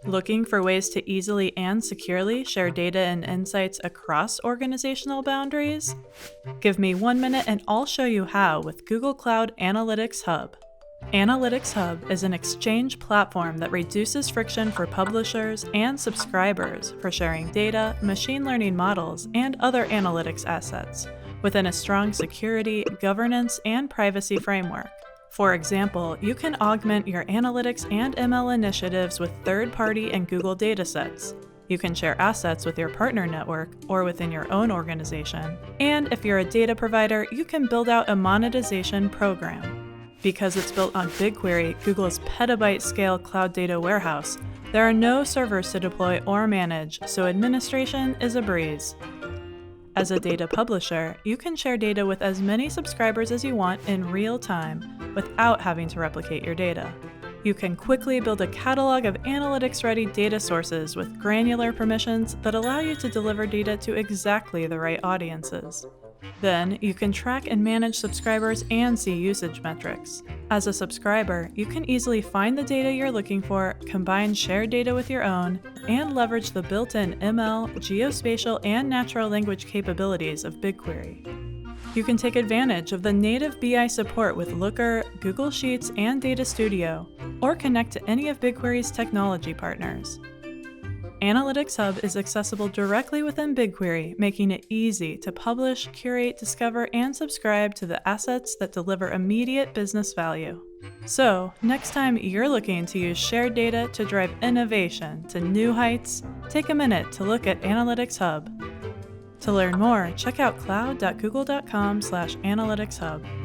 Looking for ways to easily and securely share data and insights across organizational boundaries? Give me 1 minute and I'll show you how with Google Cloud Analytics Hub. Analytics Hub is an exchange platform that reduces friction for publishers and subscribers for sharing data, machine learning models, and other analytics assets within a strong security, governance, and privacy framework. For example, you can augment your analytics and ML initiatives with third-party and Google datasets. You can share assets with your partner network or within your own organization. And if you're a data provider, you can build out a monetization program. Because it's built on BigQuery, Google's petabyte-scale cloud data warehouse, there are no servers to deploy or manage, so administration is a breeze. As a data publisher, you can share data with as many subscribers as you want in real time without having to replicate your data. You can quickly build a catalog of analytics-ready data sources with granular permissions that allow you to deliver data to exactly the right audiences. Then, you can track and manage subscribers and see usage metrics. As a subscriber, you can easily find the data you're looking for, combine shared data with your own, and leverage the built-in ML, geospatial, and natural language capabilities of BigQuery. You can take advantage of the native BI support with Looker, Google Sheets, and Data Studio, or connect to any of BigQuery's technology partners. Analytics Hub is accessible directly within BigQuery, making it easy to publish, curate, discover, and subscribe to the assets that deliver immediate business value. So, next time you're looking to use shared data to drive innovation to new heights, take a minute to look at Analytics Hub. To learn more, check out cloud.google.com/analyticshub.